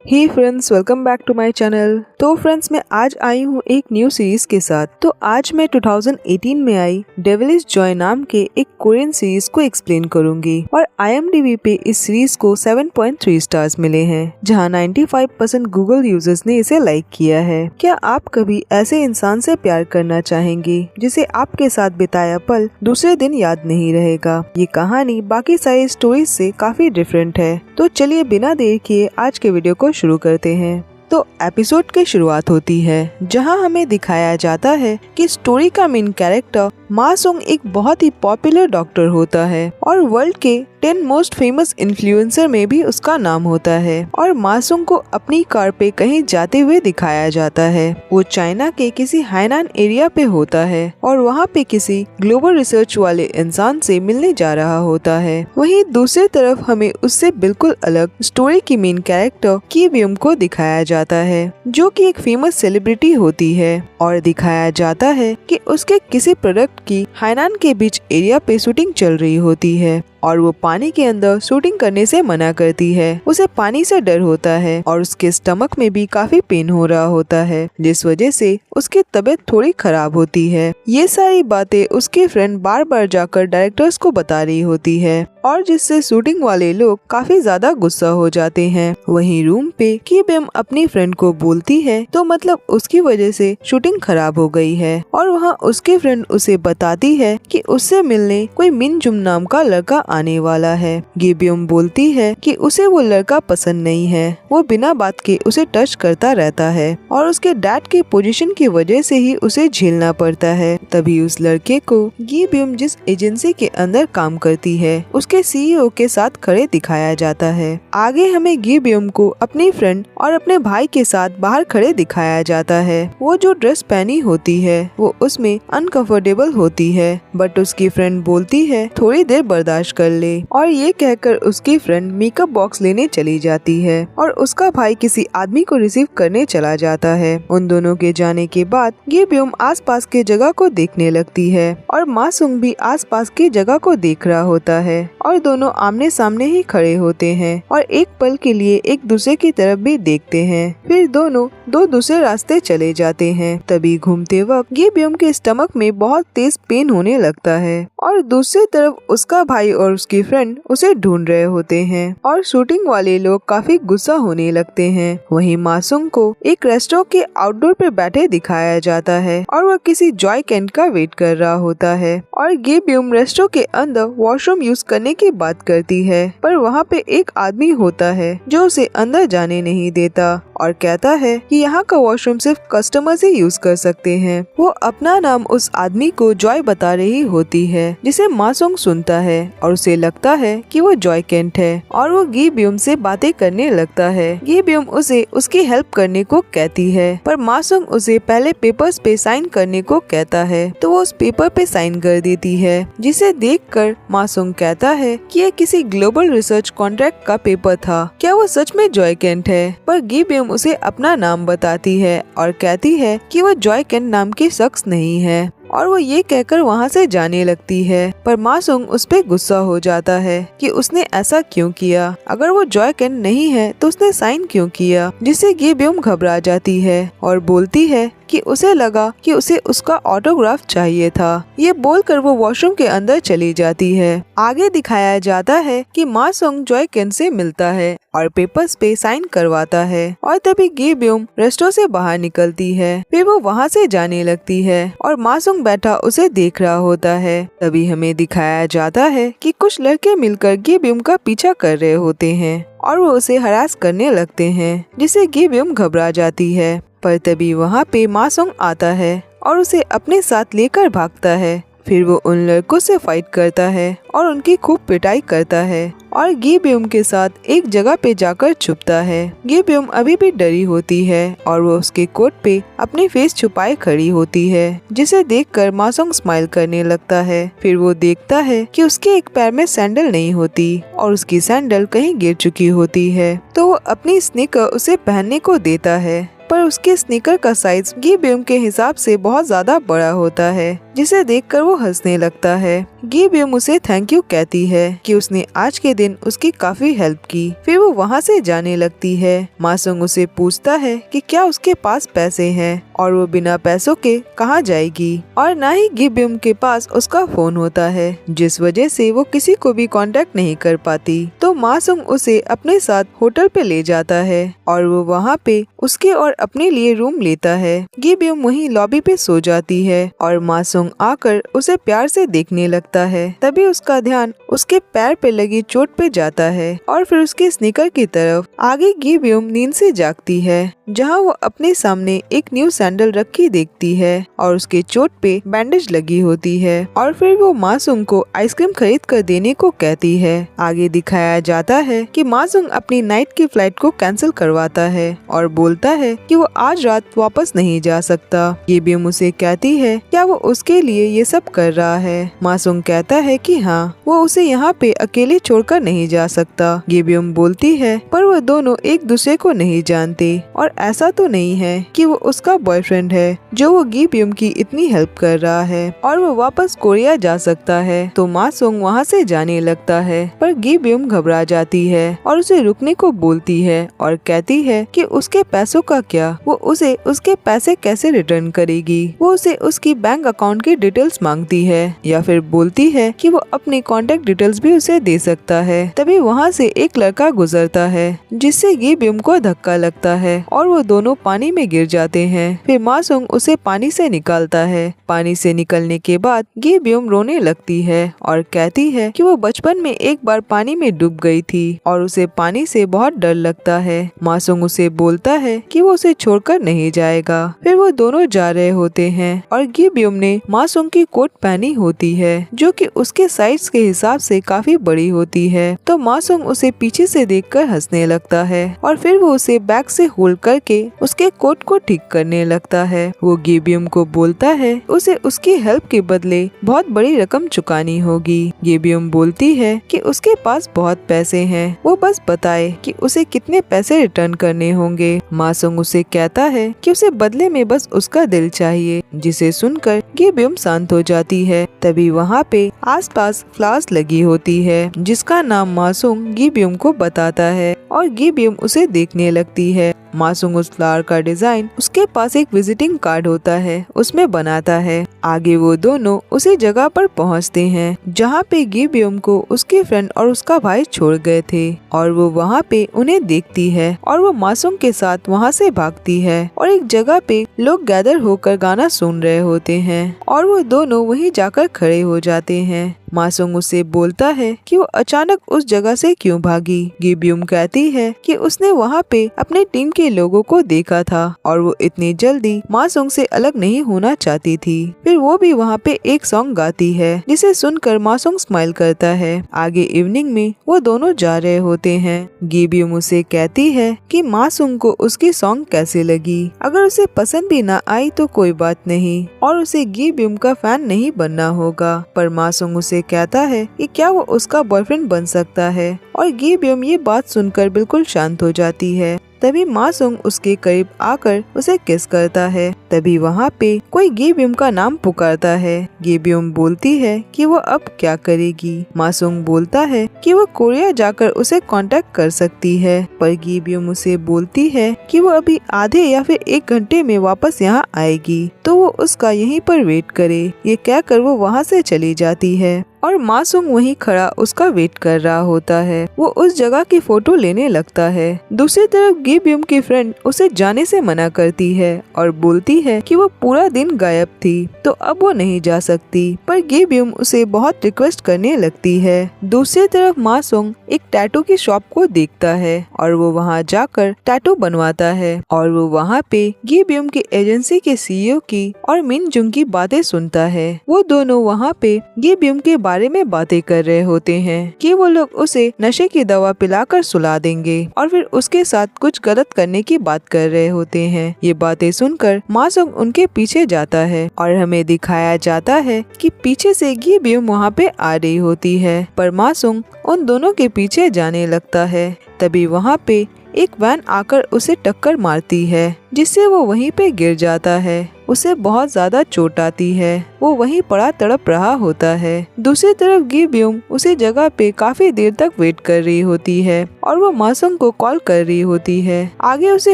Hey friends, welcome back to my channel. तो friends, मैं आज आई हूँ एक न्यू सीरीज के साथ। तो आज मैं 2018 में आई डेविल इज जॉय नाम के एक कोरियन सीरीज को एक्सप्लेन करूंगी और IMDb पे इस सीरीज को 7.3 स्टार्स मिले हैं, जहाँ 95% गूगल यूजर्स ने इसे लाइक किया है। क्या आप कभी ऐसे इंसान से प्यार करना चाहेंगे जिसे आपके साथ बिताया पल दूसरे दिन याद नहीं रहेगा? ये कहानी बाकी सारी स्टोरीज से काफी डिफरेंट है। तो चलिए बिना देर किए आज के वीडियो को शुरू करते हैं। तो एपिसोड की शुरुआत होती है जहां हमें दिखाया जाता है कि स्टोरी का मेन कैरेक्टर मा सुंग एक बहुत ही पॉपुलर डॉक्टर होता है और वर्ल्ड के 10 मोस्ट फेमस इन्फ्लुएंसर में भी उसका नाम होता है। और मा सुंग को अपनी कार पे कहीं जाते हुए दिखाया जाता है। वो चाइना के किसी हाइनान एरिया पे होता है और वहाँ पे किसी ग्लोबल रिसर्च वाले इंसान से मिलने जा रहा होता है। वहीं दूसरी तरफ हमें उससे बिल्कुल अलग स्टोरी की मेन कैरेक्टर की ब्यूम को दिखाया जाता है, जो कि एक फेमस सेलिब्रिटी होती है और दिखाया जाता है कि उसके किसी प्रोडक्ट की हाइनान के बीच एरिया पे शूटिंग चल रही होती है और वो पानी के अंदर शूटिंग करने से मना करती है। उसे पानी से डर होता है और उसके स्टमक में भी काफी पेन हो रहा होता है, जिस वजह से उसकी तबीयत थोड़ी खराब होती है। ये सारी बातें उसके फ्रेंड बार बार जाकर डायरेक्टर्स को बता रही होती है और जिससे शूटिंग वाले लोग काफी ज्यादा गुस्सा हो जाते हैं। वहीं रूम पे की बेम अपनी फ्रेंड को बोलती है तो मतलब उसकी वजह से शूटिंग खराब हो गई है और वहाँ उसके फ्रेंड उसे बताती है कि उससे मिलने कोई मिन जुम नाम का लड़का आने वाला है। गिब्यूम बोलती है कि उसे वो लड़का पसंद नहीं है। वो बिना बात के उसे टच करता रहता है और उसके डैड के पोजीशन की वजह से ही उसे झेलना पड़ता है। तभी उस लड़के को गिब्यूम जिस एजेंसी के अंदर काम करती है उसके CEO के साथ खड़े दिखाया जाता है। आगे हमें गिब्यूम को अपनी फ्रेंड और अपने भाई के साथ बाहर खड़े दिखाया जाता है। वो जो ड्रेस पहनी होती है वो उसमें अनकंफर्टेबल होती है, बट उसकी फ्रेंड बोलती है थोड़ी देर बर्दाश्त कर ले और ये कहकर उसकी फ्रेंड मेकअप बॉक्स लेने चली जाती है और उसका भाई किसी आदमी को रिसीव करने चला जाता है। उन दोनों के जाने के बाद गिब्यूम आसपास के जगह को देखने लगती है और मा सुंग भी आसपास की जगह को देख रहा होता है और दोनों आमने सामने ही खड़े होते हैं और एक पल के लिए एक दूसरे की तरफ भी देखते हैं। फिर दोनों दो दूसरे रास्ते चले जाते हैं। तभी घूमते वक्त गिब्यूम के स्टमक में बहुत तेज पेन होने लगता है और दूसरी तरफ उसका भाई और उसकी फ्रेंड उसे ढूंढ रहे होते हैं और शूटिंग वाले लोग काफी गुस्सा होने लगते हैं। वहीं मा सुंग को एक रेस्टोरेंट के आउटडोर पे बैठे दिखाया जाता है और वह किसी जॉय कैंट का वेट कर रहा होता है और गिब्यूम रेस्टोरेंट के अंदर वॉशरूम यूज करने की बात करती है, पर वहाँ पे एक आदमी होता है जो उसे अंदर जाने नहीं देता और कहता है कि यहाँ का वॉशरूम सिर्फ कस्टमर्स ही यूज कर सकते हैं। वो अपना नाम उस आदमी को जॉय बता रही होती है, जिसे मा सुंग सुनता है और उसे लगता है कि वो जॉय कैंट है और वो गिब्यूम से बातें करने लगता है। गिब्यूम उसे उसकी हेल्प करने को कहती है, पर मा सुंग उसे पहले पेपर्स पे साइन करने को कहता है, तो वो उस पेपर पे साइन कर देती है, जिसे देखकर मा सुंग कहता है कि ये किसी ग्लोबल रिसर्च कॉन्ट्रैक्ट का पेपर था। क्या वो सच में जॉय कैंट है? पर गिब्यूम उसे अपना नाम बताती है और कहती है कि वो जॉय कैंट नाम की शख्स नहीं है और वो ये कहकर वहाँ से जाने लगती है। पर मा सुंग उस पे गुस्सा हो जाता है कि उसने ऐसा क्यों किया। अगर वो जॉय कैंट नहीं है तो उसने साइन क्यों किया, जिससे गिब्यूम घबरा जाती है और बोलती है कि उसे लगा कि उसे उसका ऑटोग्राफ चाहिए था। ये बोलकर वो वॉशरूम के अंदर चली जाती है। आगे दिखाया जाता है कि मा सुंग जॉय कैंट से मिलता है और पेपर्स पे साइन करवाता है और तभी गिब्यूम रेस्टोरेंट से बाहर निकलती है। फिर वो वहाँ से जाने लगती है और मा सुंग बैठा उसे देख रहा होता है। तभी हमें दिखाया जाता है कि कुछ लड़के मिलकर गिब्यूम का पीछा कर रहे होते हैं और वो उसे हरास करने लगते हैं, जिससे गिब्यूम घबरा जाती है। पर तभी वहाँ पे मा सुंग आता है और उसे अपने साथ लेकर भागता है। फिर वो उन लड़कों से फाइट करता है और उनकी खूब पिटाई करता है और गिब्यूम के साथ एक जगह पे जाकर छुपता है। गिब्यूम अभी भी डरी होती है और वो उसके कोट पे अपनी फेस छुपाए खड़ी होती है, जिसे देखकर मा सुंग स्माइल करने लगता है। फिर वो देखता है कि उसके एक पैर में सैंडल नहीं होती और उसकी सैंडल कहीं गिर चुकी होती है, तो वो अपनी स्नीकर उसे पहनने को देता है, पर उसके स्नीकर का साइज गिब्यूम के हिसाब से बहुत ज्यादा बड़ा होता है। जिसे देखकर वो हंसने लगता है। गी ब्यूम उसे थैंक यू कहती है कि उसने आज के दिन उसकी काफी हेल्प की। फिर वो वहाँ से जाने लगती है। मासुंग उसे पूछता है कि क्या उसके पास पैसे हैं और वो बिना पैसों के कहाँ जाएगी, और ना ही गी ब्यूम के पास उसका फोन होता है, जिस वजह से वो किसी को भी कांटेक्ट नहीं कर पाती। तो मासुंग उसे अपने साथ होटल पे ले जाता है और वो वहाँ पे उसके और अपने लिए रूम लेता है। गी ब्यूम वहीं लॉबी पे सो जाती है और मासुंग आकर उसे प्यार से देखने लगता है। तभी उसका ध्यान उसके पैर पे लगी चोट पे जाता है और फिर उसके स्नीकर की तरफ। आगे गी ब्यूम नींद से जागती है, जहाँ वो अपने सामने एक न्यू सैंडल रखी देखती है और उसके चोट पे बैंडेज लगी होती है। और फिर वो मासुंग को आइसक्रीम खरीद कर देने को कहती है। आगे दिखाया जाता है कि मासुंग अपनी नाइट की फ्लाइट को कैंसिल करवाता है और बोलता है कि वो आज रात वापस नहीं जा सकता। गी ब्यूम उसे कहती है क्या वो उसके लिए ये सब कर रहा है। मासुंग कहता है कि हाँ, वो उसे यहाँ पे अकेले छोड़कर नहीं जा सकता। गी ब्यूम बोलती है पर वो दोनों एक दूसरे को नहीं जानते और ऐसा तो नहीं है कि वो उसका बॉयफ्रेंड है जो वो गी ब्यूम की इतनी हेल्प कर रहा है और वो वापस कोरिया जा सकता है। तो मासुंग वहाँ से जाने लगता है पर गी ब्यूम घबरा जाती है और उसे रुकने को बोलती है और कहती है कि उसके पैसों का क्या, वो उसे उसके पैसे कैसे रिटर्न करेगी। वो उसे उसकी बैंक अकाउंट की डिटेल्स मांगती है या फिर बोलती है कि वो अपने कॉन्टेक्ट डिटेल्स भी उसे दे सकता है। तभी वहाँ से एक लड़का गुजरता है जिससे गी ब्यूम को धक्का लगता है और वो दोनों पानी में गिर जाते हैं। फिर मासुंग उसे पानी से निकालता है। पानी से निकलने के बाद गी ब्यूम रोने लगती है और कहती है कि वो बचपन में एक बार पानी में डूब गई थी और उसे पानी से बहुत डर लगता है। मासुंग उसे बोलता है कि वो उसे छोड़कर नहीं जाएगा। फिर वो दोनों जा रहे होते हैं और गी ब्यूम ने मासुंग की कोट पहनी होती है जो कि उसके साइज के हिसाब से काफी बड़ी होती है। तो मासुंग उसे पीछे से देखकर हंसने लगता है और फिर वो उसे बैक से होल्ड करके उसके कोट को ठीक करने लगता है। वो गी ब्यूम को बोलता है उसे उसकी हेल्प के बदले बहुत बड़ी रकम चुकानी होगी। गी ब्यूम बोलती है कि उसके पास बहुत पैसे हैं, वो बस बताए कि उसे कितने पैसे रिटर्न करने होंगे। मासुंग उसे कहता है कि उसे बदले में बस उसका दिल चाहिए, जिसे सुनकर गी ब्यूम शांत हो जाती है। तभी वहाँ पे आसपास फ्लावर्स लगी होती है जिसका नाम मासुंग गी ब्यूम को बताता है और गी ब्यूम उसे देखने लगती है। मासुंग उस फ्लावर का डिजाइन उसके पास एक विजिटिंग कार्ड होता है उसमें बनाता है। आगे वो दोनों उसी जगह पर पहुंचते हैं जहां पे गी ब्यूम को उसके फ्रेंड और उसका भाई छोड़ गए थे और वो वहां पे उन्हें देखती है और वो मासुंग के साथ वहां से भागती है और एक जगह पे लोग गैदर होकर गाना सुन रहे होते हैं और वो दोनों वहीं जाकर खड़े हो जाते हैं। मासुंग उसे बोलता है कि वो अचानक उस जगह से क्यों भागी। गी ब्यूम कहती है कि उसने वहाँ पे अपने टीम के लोगों को देखा था और वो इतनी जल्दी मासुंग से अलग नहीं होना चाहती थी। फिर वो भी वहाँ पे एक सॉन्ग गाती है जिसे सुनकर मासुंग स्माइल करता है। आगे इवनिंग में वो दोनों जा रहे होते हैं। गी ब्यूम उसे कहती है कि मासुंग को उसकी सॉन्ग कैसे लगी, अगर उसे पसंद भी ना आई तो कोई बात नहीं और उसे गी ब्यूम का फैन नहीं बनना होगा। पर मासुंग उसे कहता है कि क्या वो उसका बॉयफ्रेंड बन सकता है और गी ब्यूम ये बात सुनकर बिल्कुल शांत हो जाती है। तभी मासुंग उसके करीब आकर उसे किस करता है। तभी वहाँ पे कोई गी ब्यूम का नाम पुकारता है। गी ब्यूम बोलती है कि वो अब क्या करेगी। मासुंग बोलता है कि वो कोरिया जाकर उसे कांटेक्ट कर सकती है, पर गी ब्यूम उसे बोलती है कि वो अभी आधे या फिर 1 घंटे में वापस यहाँ आएगी, तो वो उसका यहीं पर वेट करे। ये कहकर वो वहाँ से चली जाती है और मासुंग वहीं खड़ा उसका वेट कर रहा होता है। वो उस जगह की फोटो लेने लगता है। दूसरी तरफ गी ब्यूम की फ्रेंड उसे जाने से मना करती है और बोलती है कि वो पूरा दिन गायब थी तो अब वो नहीं जा सकती, पर गी ब्यूम उसे बहुत रिक्वेस्ट करने लगती है। दूसरी तरफ मासुंग एक टैटू की शॉप को देखता है और वो वहाँ जाकर टैटू बनवाता है और वो वहाँ पे गी ब्यूम की एजेंसी के सीईओ की और मिन जुंग की बातें सुनता है। वो दोनों वहाँ पे गी ब्यूम के बारे में बातें कर रहे होते हैं कि वो लोग उसे नशे की दवा पिलाकर सुला देंगे और फिर उसके साथ कुछ गलत करने की बात कर रहे होते हैं। ये बातें सुनकर मासुंग उनके पीछे जाता है और हमें दिखाया जाता है कि पीछे से गी ब्यूम वहाँ पे आ रही होती है, पर मासुंग उन दोनों के पीछे जाने लगता है। तभी वहाँ पे एक वैन आकर उसे टक्कर मारती है जिससे वो वहीं पे गिर जाता है। उसे बहुत ज्यादा चोट आती है। वो वहीं पड़ा तड़प रहा होता है। दूसरी तरफ गी ब्यूम उसी जगह पे काफी देर तक वेट कर रही होती है और वो मासुंग को कॉल कर रही होती है। आगे उसे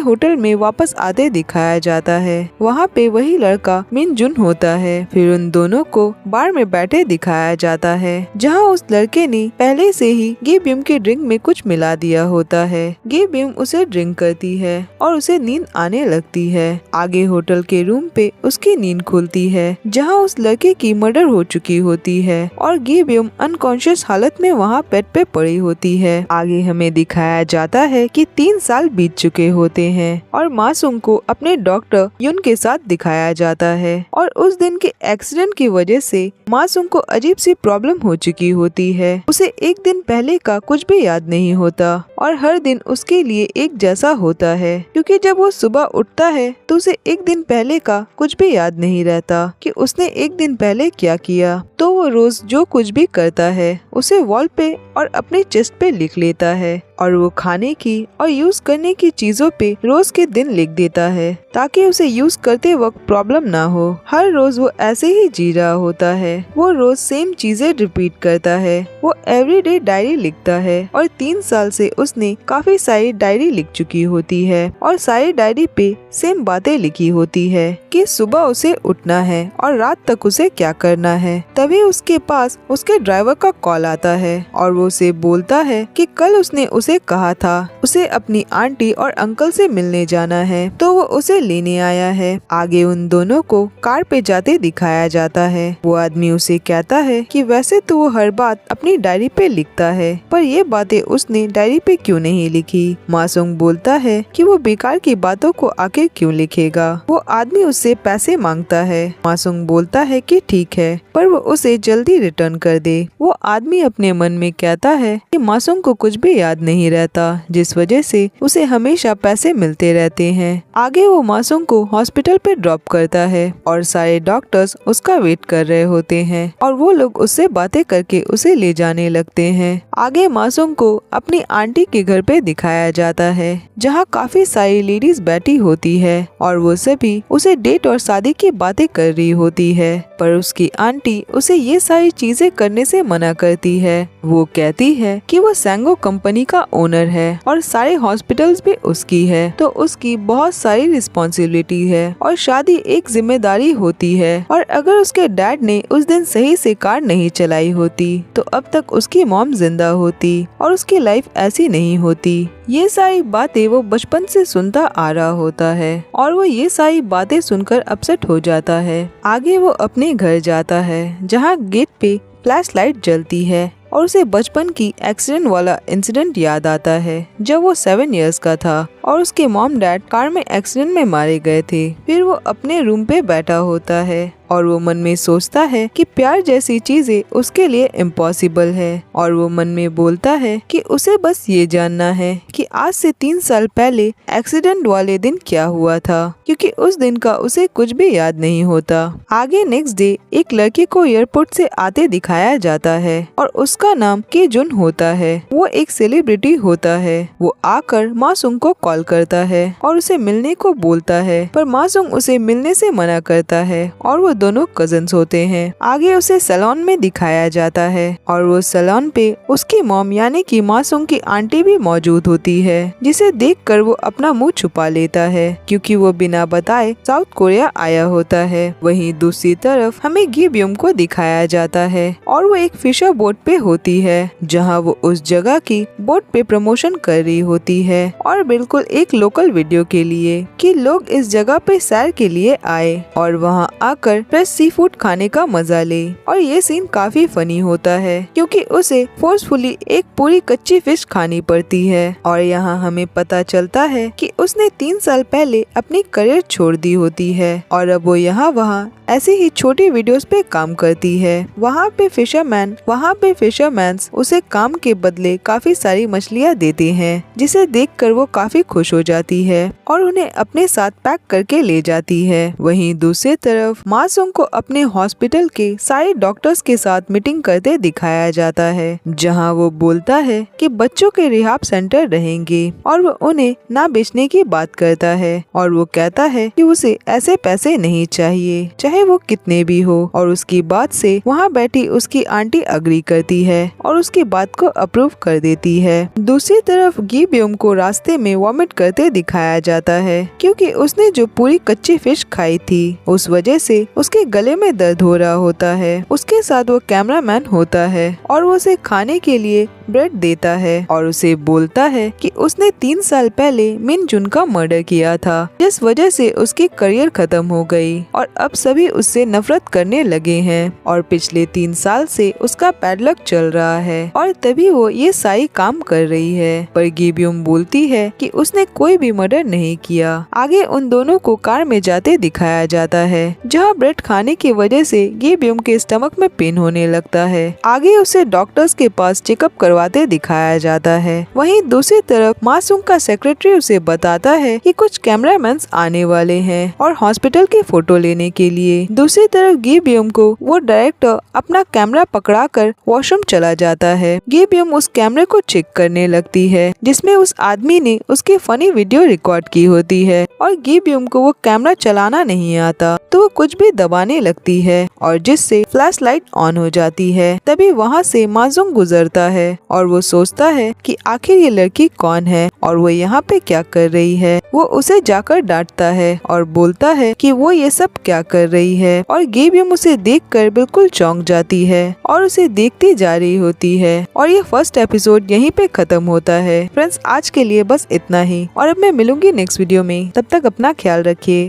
होटल में वापस आते दिखाया जाता है। वहाँ पे वही लड़का मिन जुन होता है। फिर उन दोनों को बार में बैठे दिखाया जाता है, जहाँ उस लड़के ने पहले से ही गी ब्यूम के ड्रिंक में कुछ मिला दिया होता है। गी ब्यूम उसे ड्रिंक करती है और उसे नींद आने लगती है। आगे होटल के रूम पे उसकी नींद खुलती है, जहाँ उस लड़के की मर्डर हो चुकी होती है और गी ब्यूम अनकॉन्शियस हालत में वहाँ बेड पे पड़ी होती है। आगे हमें दिखाया जाता है कि 3 साल बीत चुके होते हैं और मासुंग को अपने डॉक्टर युन के साथ दिखाया जाता है और उस दिन के एक्सीडेंट की वजह से मासुंग को अजीब सी प्रॉब्लम हो चुकी होती है। उसे एक दिन पहले का कुछ भी याद नहीं होता और हर दिन उसके लिए एक जैसा होता है, क्योंकि जब वो सुबह उठता है तो उसे एक दिन पहले का कुछ भी याद नहीं रहता कि उसने एक दिन पहले क्या किया। तो वो रोज जो कुछ भी करता है उसे वॉल पे और अपने चेस्ट पे लिख लेता है और वो खाने की और यूज करने की चीजों पे रोज के दिन लिख देता है ताकि उसे यूज करते वक्त प्रॉब्लम ना हो। हर रोज वो ऐसे ही जी रहा होता है। वो रोज सेम चीजें रिपीट करता है। वो एवरीडे डायरी लिखता है और 3 साल से उसने काफी सारी डायरी लिख चुकी होती है और सारी डायरी पे सेम बातें लिखी होती है कि सुबह उसे उठना है और रात तक उसे क्या करना है। तभी उसके पास उसके ड्राइवर का कॉल आता है और वो उसे बोलता है कि कल उसने उसे कहा था उसे अपनी आंटी और अंकल से मिलने जाना है, तो वो उसे लेने आया है। आगे उन दोनों को कार पे जाते दिखाया जाता है। वो आदमी उसे कहता है कि वैसे तो वो हर बात अपनी डायरी पे लिखता है, पर ये बातें उसने डायरी पे क्यों नहीं लिखी। मासुंग बोलता है कि वो बेकार की बातों को आके क्यों लिखेगा। वो आदमी उससे पैसे मांगता है। मासुंग बोलता है कि ठीक है, पर वो उसे जल्दी रिटर्न कर दे। वो आदमी अपने मन में कहता है कि मासुंग को कुछ भी याद नहीं रहता, जिस वजह से उसे हमेशा पैसे मिलते रहते हैं। आगे वो मासुंग को हॉस्पिटल पे ड्रॉप करता है और सारे डॉक्टर्स उसका वेट कर रहे होते हैं और वो लोग उससे बातें करके उसे ले जाने लगते हैं। आगे मासुंग को अपनी आंटी के घर पे दिखाया जाता है, जहाँ काफी सारी लेडीज बैठी होती है और वो सभी उसे डेट और शादी की बातें कर रही होती है, पर उसकी आंटी उसे ये सारी चीजें करने से मना करती है। वो कहती है कि वो सैंगो कंपनी का ओनर है और सारे हॉस्पिटल्स भी उसकी है, तो उसकी बहुत सारी रिस्पॉन्सिबिलिटी है और शादी एक जिम्मेदारी होती है। और अगर उसके डैड ने उस दिन सही से कार नहीं चलाई होती तो अब तक उसकी मॉम जिंदा होती और उसकी लाइफ ऐसी नहीं होती। ये सारी बातें वो बचपन से सुनता आ रहा होता है और वो ये सारी बातें सुनकर अपसेट हो जाता है। आगे वो अपने घर जाता है, जहाँ गेट पे फ्लैश लाइट जलती है और उसे बचपन की एक्सीडेंट वाला इंसिडेंट याद आता है, जब वो 7 इयर्स का था और उसके मॉम डैड कार में एक्सीडेंट में मारे गए थे। फिर वो अपने रूम पे बैठा होता है और वो मन में सोचता है कि प्यार जैसी चीजें उसके लिए इम्पॉसिबल है और वो मन में बोलता है कि उसे बस ये जानना है कि आज से 3 साल पहले एक्सीडेंट वाले दिन क्या हुआ था, क्योंकि उस दिन का उसे कुछ भी याद नहीं होता। आगे नेक्स्ट डे एक लड़के को एयरपोर्ट से आते दिखाया जाता है और उसका नाम के जुन होता है। वो एक सेलिब्रिटी होता है। वो आकर मासुंग को कॉल करता है और उसे मिलने को बोलता है, पर मासुंग उसे मिलने से मना करता है और वो दोनों कजिन्स होते हैं। आगे उसे सैलून में दिखाया जाता है और वो सैलून पे उसकी मॉम यानी कि मासुंग की आंटी भी मौजूद होती है, जिसे देखकर वो अपना मुंह छुपा लेता है क्योंकि वो बिना बताए साउथ कोरिया आया होता है। वहीं दूसरी तरफ हमें गी ब्यूम को दिखाया जाता है और वो एक फिशर बोट पे होती है, जहाँ वो उस जगह की बोट पे प्रमोशन कर रही होती है और बिल्कुल एक लोकल वीडियो के लिए कि लोग इस जगह पे सैर के लिए आए और वहाँ आकर फ्रेश सी फूड खाने का मजा ले। और ये सीन काफी फनी होता है क्योंकि उसे फोर्सफुली एक पूरी कच्ची फिश खानी पड़ती है और यहाँ हमें पता चलता है कि उसने 3 साल पहले अपनी करियर छोड़ दी होती है और अब वो यहाँ वहाँ ऐसी ही छोटी वीडियोस पे काम करती है। वहाँ पे फिशरमैन उसे काम के बदले काफी सारी मछलियाँ देते हैं, जिसे देखकर वो काफी खुश हो जाती है और उन्हें अपने साथ पैक करके ले जाती है। वहीं दूसरी तरफ मासूम को अपने हॉस्पिटल के सारे डॉक्टर्स के साथ मीटिंग करते दिखाया जाता है, जहां वो बोलता है कि बच्चों के रिहाब सेंटर रहेंगे और वो उन्हें ना बेचने की बात करता है और वो कहता है कि उसे ऐसे पैसे नहीं चाहिए, चाहे वो कितने भी हो। और उसकी बात से वहाँ बैठी उसकी आंटी अग्री करती है और उसकी बात को अप्रूव कर देती है। दूसरी तरफ गी ब्योम को रास्ते में वॉमिट करते दिखाया जाता है, क्योंकि उसने जो पूरी कच्ची फिश खाई थी उस वजह से उसके गले में दर्द हो रहा होता है। उसके साथ वो कैमरामैन होता है और वो उसे खाने के लिए ब्रेड देता है और उसे बोलता है कि उसने 3 साल पहले मिन जुन का मर्डर किया था, जिस वजह से उसकी करियर खत्म हो गई और अब सभी उससे नफरत करने लगे हैं और पिछले 3 साल से उसका पैडलक चल रहा है और तभी वो ये सारी काम कर रही है। पर गी ब्योम बोलती है कि उसने कोई भी मर्डर नहीं किया। आगे उन दोनों को कार में जाते दिखाया जाता है, जहाँ ब्रेड खाने की वजह से गी ब्योम के स्टमक में पेन होने लगता है। आगे उसे डॉक्टर्स के पास चेकअप करवाते दिखाया जाता है। वहीं दूसरी तरफ मासूम का सेक्रेटरी उसे बताता है कि कुछ कैमरामैन आने वाले हैं और हॉस्पिटल के फोटो लेने के लिए। दूसरी तरफ गी ब्योम को वो डायरेक्टर अपना कैमरा पकड़ाकर वॉशरूम चला जाता है। गी ब्योम उस कैमरे को चेक करने लगती है, जिसमें उस आदमी ने उसकी फनी वीडियो रिकॉर्ड की होती है और गी ब्योम को वो कैमरा चलाना नहीं आता, तो वो कुछ भी दबाने लगती है और जिससे फ्लैश लाइट ऑन हो जाती है। तभी वहाँ से मासूम गुजरता है और वो सोचता है कि आखिर ये लड़की कौन है और वो यहाँ पे क्या कर रही है। वो उसे जाकर डांटता है और बोलता है कि वो ये सब क्या कर रही है और गी ब्योम उसे देखकर बिल्कुल चौंक जाती है और उसे देखती जा रही होती है। और ये फर्स्ट एपिसोड यहीं पे खत्म होता है। फ्रेंड्स, आज के लिए बस इतना ही और अब मैं मिलूंगी नेक्स्ट वीडियो में। तब तक अपना ख्याल रखिए।